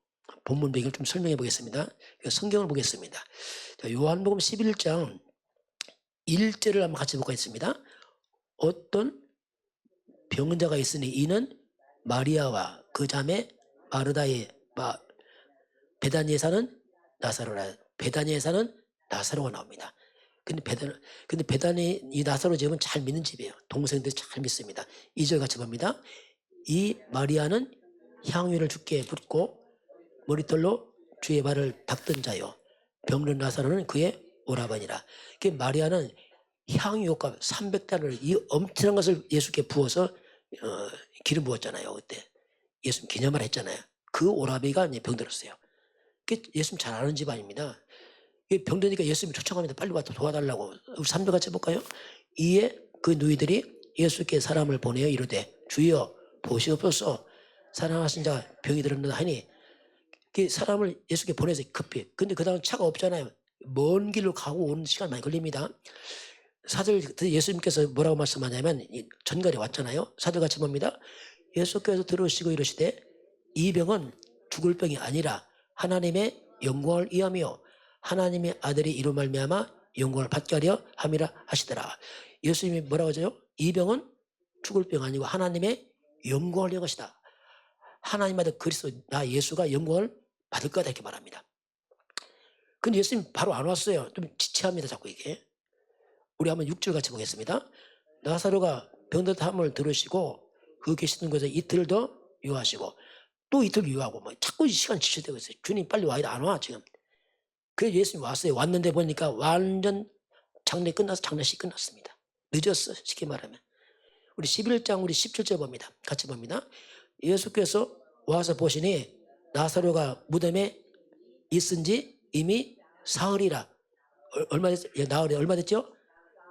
본문 배경을 좀 설명해 보겠습니다. 성경을 보겠습니다. 자, 요한복음 11장 1절을 한번 같이 보겠습니다. 어떤 병자가 있으니 이는 마리아와 그 자매 마르다의 베다니에 사는 나사로라. 베다니에 사는 나사로가 나옵니다. 근데 베다니 이 나사로 집은 잘 믿는 집이에요. 동생들이 잘 믿습니다. 2절 같이 봅니다. 이 마리아는 향유를 주께 붓고 머리털로 주의 발을 닦던 자요. 병든 나사로는 그의 오라버니라. 그 마리아는 향유효과 300달러를 이 엄청난 것을 예수께 부어서 기름 부었잖아요. 그때 예수님 기념을 했잖아요. 그 오라버니가 이제 병들었어요. 예수님 잘 아는 집안입니다. 병드니까 예수님이 초청합니다. 빨리 와서 도와달라고. 우리 3절 같이 해볼까요? 이에 그 누이들이 예수께 사람을 보내어 이르되 주여 보시옵소서 사랑하신 자가 병이 들었느라 하니 그 사람을 예수께 보내서 급히. 근데 그 다음 차가 없잖아요. 먼 길로 가고 오는 시간 많이 걸립니다. 사절 예수님께서 뭐라고 말씀하냐면 전갈에 왔잖아요. 사절 같이 봅니다. 예수께서 들으시고 이르시되 이 병은 죽을 병이 아니라 하나님의 영광을 위하며 하나님의 아들이 이로 말미암아 영광을 받게 하려 함이라 하시더라. 예수님이 뭐라고 하죠? 이 병은 죽을 병 아니고 하나님의 영광을 위한 것이다. 하나님 아들 그리스도 나 예수가 영광을 받을 거다 이렇게 말합니다. 근데 예수님 바로 안 왔어요. 좀 지체합니다. 자꾸 이게. 우리 한번 6절 같이 보겠습니다. 나사로가 병들었음을 들으시고 그 계시는 곳에 이틀 더 유하시고 또 이틀 유하고 자꾸 시간 지체되고 있어요. 주님 빨리 와야 돼. 안 와 지금. 그래서 예수님 왔어요. 왔는데 보니까 완전 장례식 끝났습니다. 늦었어 쉽게 말하면. 우리 11장 우리 17절 봅니다. 같이 봅니다. 예수께서 와서 보시니 나사로가 무덤에 있은지 이미 사흘이라. 얼마 됐죠? 나흘이 얼마 됐죠?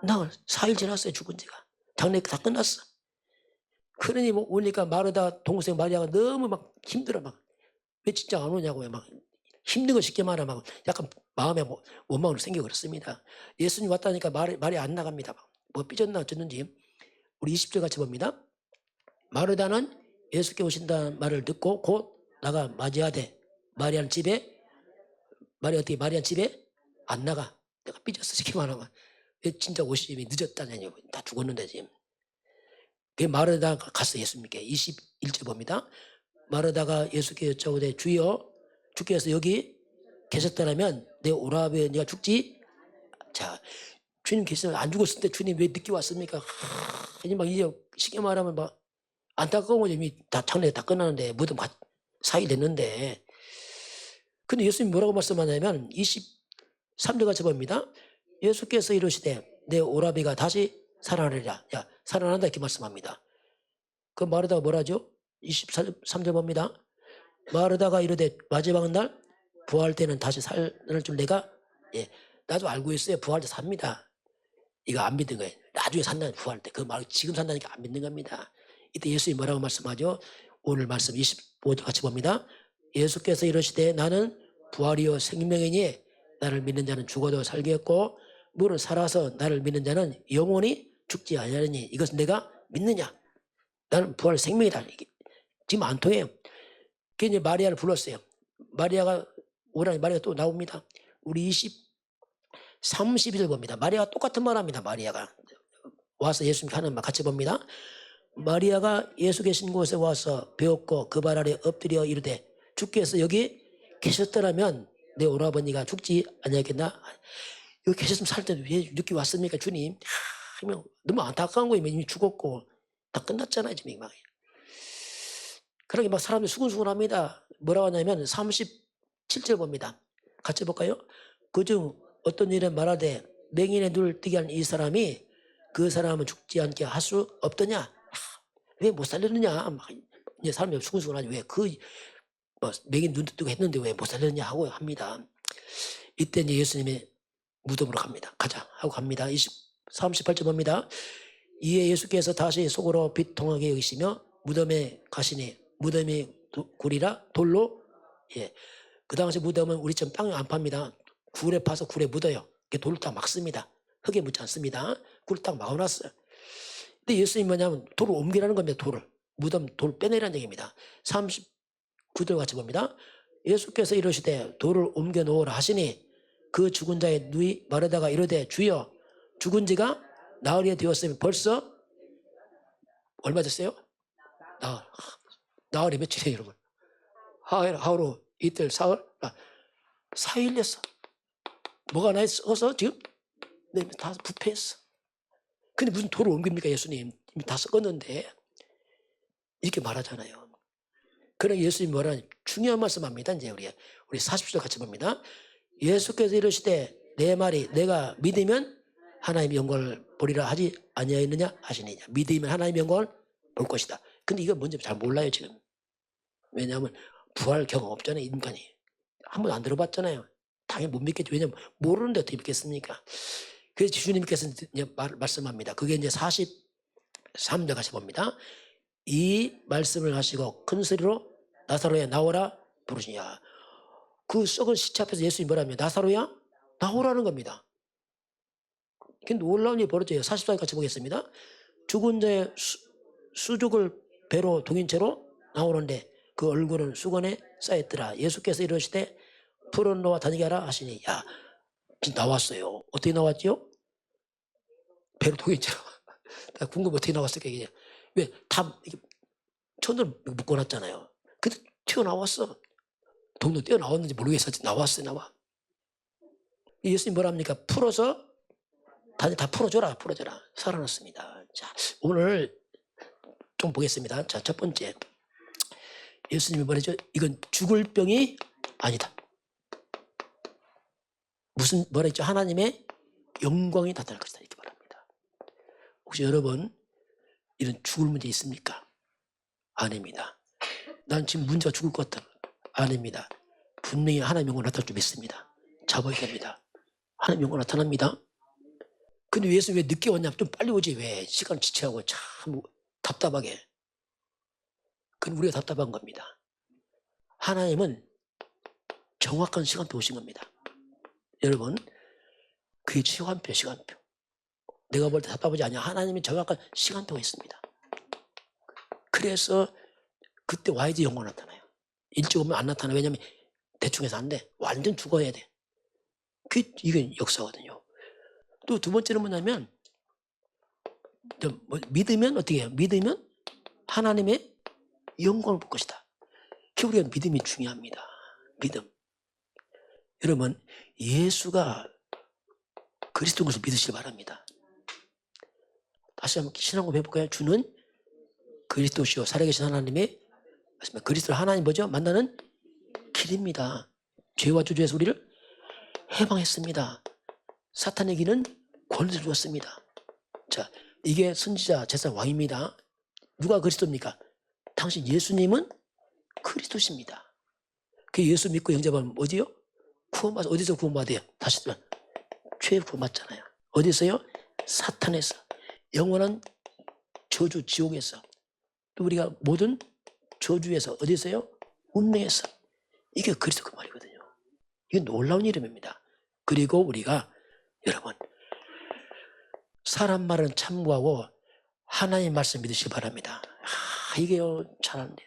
나 4일 지났어요, 죽은 지가. 장례 다 끝났어. 그러니 뭐 오니까 마르다 동생 마리아가 너무 막 힘들어. 막 왜 진짜 안 오냐고요. 막 힘든 거 쉽게 말하면 막 약간 마음에 뭐 원망으로 생기고 그렇습니다. 예수님 왔다니까 말이 안 나갑니다. 뭐 삐졌나 어쩌는지. 우리 20절 같이 봅니다. 마르다는 예수께 오신다는 말을 듣고 곧 나가 맞이하되 마리아는 집에 마리아 집에 안 나가. 내가 삐졌어 쉽게 말하면. 왜 진짜 오심이 늦었다냐고. 다 죽었는데 지금. 그 마르다가 갔어 예수님께. 21절 봅니다. 마르다가 예수께 여쭤보되 주여 주께서 여기 계셨다면 내 오라버니 네가 죽지. 자, 주님 계시면 안 죽었을 때 주님 왜 늦게 왔습니까? 막 이제 쉽게 말하면 막 안타까운 거죠. 이미 다 장례 다 끝나는데 무덤 4일 됐는데. 근데 예수님 뭐라고 말씀하냐면 23절 같이 봅니다. 예수께서 이르시되 내 오라비가 다시 살아나리라. 야, 살아난다 이렇게 말씀합니다. 그 마르다가 뭐라죠? 23절 봅니다. 마르다가 이르되 마지막 날 부활 때는 다시 살을 줄 내가 나도 알고 있어요. 부활 때 삽니다. 이거 안 믿는 거예요. 나중에 산다는 부활 때. 그 말 지금 산다니까 안 믿는 겁니다. 이때 예수님이 뭐라고 말씀하죠? 오늘 말씀 25절 같이 봅니다. 예수께서 이르시되 나는 부활이요 생명이니 나를 믿는 자는 죽어도 살겠고 무릇 살아서 나를 믿는 자는 영원히 죽지 아니하리니 이것은 내가 믿느냐? 나는 부활 생명이다. 이게 지금 안 통해요. 그게 이제 마리아를 불렀어요. 마리아가 오라니 마리아가 또 나옵니다. 우리 32절 봅니다. 마리아가 똑같은 말 합니다. 마리아가 와서 예수님께 하는 말 같이 봅니다. 마리아가 예수 계신 곳에 와서 배웠고 그 발 아래 엎드려 이르되 주께서 여기 계셨더라면 내 오라버니가 죽지 아니하겠나? 여기 계셨으면 살 때도 왜 늦게 왔습니까 주님? 너무 안타까운 거예요. 이미 죽었고 다 끝났잖아요 지금. 그러게 막 사람들이 수근수근합니다. 뭐라고 하냐면 37절 봅니다. 같이 볼까요? 그중 어떤 일은 말하되 맹인의 눈을 뜨게 한 이 사람이 그 사람은 죽지 않게 할 수 없더냐? 왜 못 살렸느냐? 막 이제 사람이 수근수근하지. 왜 맹인 눈 뜨고 했는데 왜 못 살렸느냐 하고 합니다. 이때 이제 예수님이 무덤으로 갑니다. 가자 하고 갑니다. 38절 봅니다. 이에 예수께서 다시 속으로 비통하게 여기시며 무덤에 가시니 무덤이 굴이라 돌로 그 당시 무덤은 우리처럼 땅에 안 팝니다. 굴에 파서 굴에 묻어요. 돌을 딱 막습니다. 흙에 묻지 않습니다. 굴을 딱 막아놨어요. 근데 예수님이 뭐냐면 돌을 옮기라는 겁니다. 무덤 돌 빼내라는 얘기입니다. 39절 같이 봅니다. 예수께서 이르시되 돌을 옮겨 놓으라 하시니 그 죽은 자의 누이 마르다가 이르되 주여 죽은 지가 나흘이 되었으면 벌써 얼마 됐어요? 나흘이 며칠이에요 여러분? 하루 이틀 사흘 4일 됐어. 뭐가 나 있어서 지금 다 부패했어. 근데 무슨 돌을 옮깁니까 예수님? 이미 다 썩었는데 이렇게 말하잖아요. 그러나 예수님이 뭐라니 중요한 말씀합니다. 이제 우리 40절 같이 봅니다. 예수께서 이르시되 내 말이 내가 믿으면 하나님의 영광을 보리라 하지 아니하였느냐 하시느냐. 믿으면 하나님의 영광을 볼 것이다. 근데 이거 뭔지 잘 몰라요 지금. 왜냐하면 부활 경험 없잖아요 인간이. 한 번 안 들어봤잖아요. 당연히 못 믿겠죠. 왜냐하면 모르는데 어떻게 믿겠습니까? 그래서 주님께서 이제 말씀합니다. 그게 이제 43절 같이 봅니다. 이 말씀을 하시고 큰 소리로 나사로야 나오라 부르시냐. 그 썩은 시체 앞에서 예수님이 뭐라며 나사로야 나오라는 겁니다. 근데 놀라운 일이 벌어져요. 44절 같이 보겠습니다. 죽은 자의 수족을 배로 동인 채로 나오는데 그 얼굴은 수건에 쌓였더라. 예수께서 이르시되 풀어놓아 다니게 하라 하시니 야 나왔어요. 어떻게 나왔죠? 배로 동인 채로. 나 궁금해 어떻게 나왔을까 이게. 왜 다 천으로 묶어놨잖아요. 근데 튀어나왔어. 동료 뛰어나왔는지 모르겠어. 나왔어요. 나와. 예수님 뭐랍니까? 풀어서 다 풀어줘라. 살아났습니다. 자, 오늘 좀 보겠습니다. 자, 첫 번째. 예수님이 말하죠. 이건 죽을 병이 아니다. 뭐라 했죠? 하나님의 영광이 나타날 것이다. 이렇게 말합니다. 혹시 여러분 이런 죽을 문제 있습니까? 아닙니다. 난 지금 문제가 죽을 것 같다. 아닙니다. 분명히 하나님의 영광 나타날 줄 믿습니다. 잡아야 됩니다. 하나님의 영광 나타납니다. 근데 예수 왜 늦게 왔냐면 좀 빨리 오지 왜 시간 지체하고 참 답답하게. 그건 우리가 답답한 겁니다. 하나님은 정확한 시간표 오신 겁니다. 여러분 그게 시간표. 내가 볼 때 답답하지 않냐. 하나님이 정확한 시간표가 있습니다. 그래서 그때 와야지 영광 나타나요. 일찍 오면 안 나타나. 왜냐면 대충 해서 안 돼. 완전 죽어야 돼. 이게 역사거든요. 또 두 번째는 뭐냐면 믿으면 어떻게 해요? 믿으면 하나님의 영광을 볼 것이다. 우리가 믿음이 중요합니다. 믿음. 여러분 예수가 그리스도인 것을 믿으시기 바랍니다. 다시 한번 신앙고 해볼까요? 주는 그리스도시요 살아계신 하나님의 말씀입니다. 그리스도 하나님 뭐죠? 만나는 길입니다. 죄와 저주에서 우리를 해방했습니다. 사탄에게는 권세를 주었습니다. 자, 이게 선지자 제사 왕입니다. 누가 그리스도입니까? 당신 예수님은 그리스도십니다. 그 예수 믿고 영접하면 어디요? 구원받아. 어디서 구원받아요? 다시 죄 구원받잖아요. 어디서요? 사탄에서. 영원한 저주 지옥에서. 또 우리가 모든 저주에서 어디서요? 운명에서. 이게 그리스도 그 말이거든요. 이게 놀라운 이름입니다. 그리고 우리가 여러분 사람 말은 참고하고 하나님 말씀 믿으시기 바랍니다. 이게요 잘하는데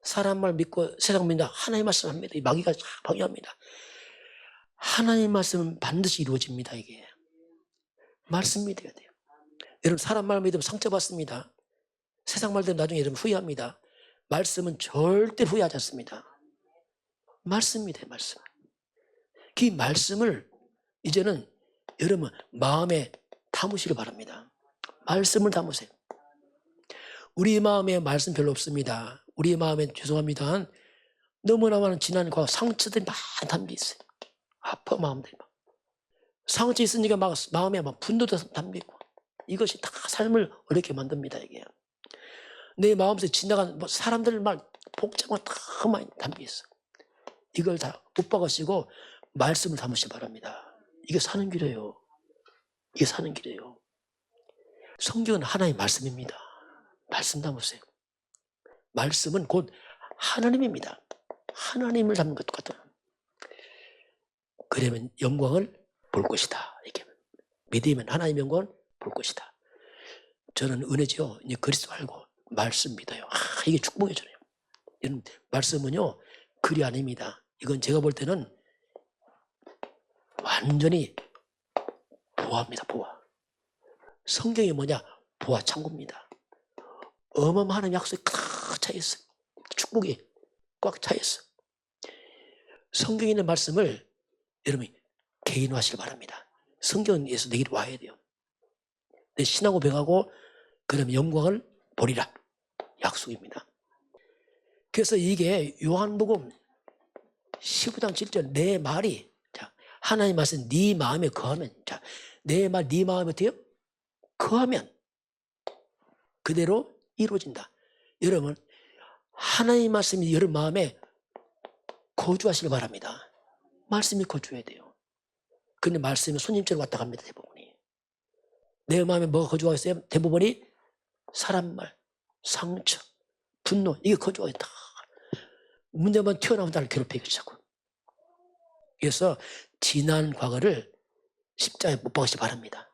사람 말 믿고 세상 믿는다. 하나님 말씀 합니다. 이 마귀가 방해합니다. 하나님 말씀은 반드시 이루어집니다. 이게 말씀 믿어야 돼요. 여러분 사람 말 믿으면 상처받습니다. 세상 말 들으면 나중에 여러분 후회합니다. 말씀은 절대 후회하지 않습니다. 말씀 믿어요. 말씀. 그 말씀을 이제는 여러분 마음에 담으시길 바랍니다. 말씀을 담으세요. 우리 마음에 말씀 별로 없습니다. 우리 마음에 죄송합니다. 너무나 많은 지난 과거 상처들이 많이 담겨 있어요. 아파 마음들이 막. 상처 있으니까 막 마음에 막 분노도 담기고 이것이 다 삶을 어렵게 만듭니다. 이게 내 마음속에 지나간 뭐 사람들 막 복잡한 다 많이 담겨 있어. 이걸 다 못 박으시고 말씀을 담으시기 바랍니다. 이게 사는 길이에요. 이게 사는 길이에요. 성경은 하나님의 말씀입니다. 말씀 담으세요. 말씀은 곧 하나님입니다. 하나님을 담는 것 같아요. 그러면 영광을 볼 것이다. 이렇게 믿으면 하나님의 영광을 볼 것이다. 저는 은혜죠. 이제 그리스도 알고 말씀 믿어요. 이게 축복이잖아요. 이런 말씀은요 글이 아닙니다. 이건 제가 볼 때는 완전히 보화입니다. 보화. 성경이 뭐냐? 보화 창고입니다. 어마어마한 약속이 꽉 차 있어. 축복이 꽉 차 있어. 성경에 있는 말씀을 여러분이 개인화하시기 바랍니다. 성경에서 내 길이 와야 돼요. 내 신하고 배가고 그다음에 영광을 보리라. 약속입니다. 그래서 이게 요한복음 19장 7절 내 말이 자 하나님 말씀 네 마음에 거하면 자 내 말 네 마음에 어때요? 거하면 그대로 이루어진다. 여러분 하나님 말씀이 여러분 마음에 거주하시길 바랍니다. 말씀이 거주해야 돼요. 근데 말씀이 손님처럼 왔다 갑니다. 대부분이. 내 마음에 뭐가 거주하고 있어요? 대부분이 사람 말, 상처, 분노 이게 거주하고 있다. 문제만 튀어나오면 나를 괴롭히기 시작하고. 그래서 지난 과거를 십자가에 못 박으시기 바랍니다.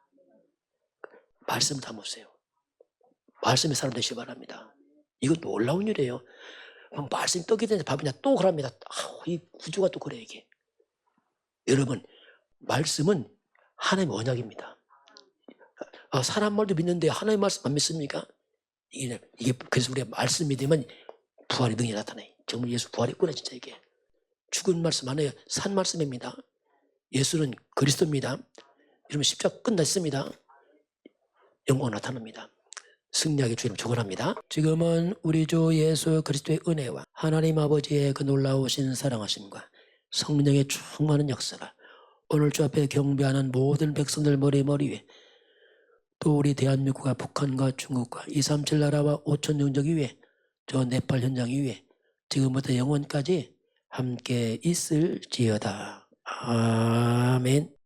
말씀 담으세요. 말씀의 사람 되시기 바랍니다. 이거 놀라운 일이에요. 말씀이 떡이 되는데 밥이냐 또 그럽니다. 이 구조가 또 그래 이게. 여러분 말씀은 하나님의 언약입니다. 사람 말도 믿는데 하나님의 말씀 안 믿습니까? 이게 그래서 우리가 말씀 믿으면 부활의 능력이 나타나요. 정말 예수 부활했구나 진짜 이게. 죽은 말씀 아니에요. 산 말씀입니다. 예수는 그리스도입니다. 여러분 십자가 끝났습니다. 영광 나타납니다. 승리하게 주님 축원합니다. 지금은 우리 주 예수 그리스도의 은혜와 하나님 아버지의 그 놀라우신 사랑하심과 성령의 충만한 역사가 오늘 주 앞에 경배하는 모든 백성들 머리 위에 또 우리 대한민국과 북한과 중국과 237 나라와 5천 영적 위에 저 네팔 현장 위에 지금부터 영원까지 함께 있을지어다. 아멘.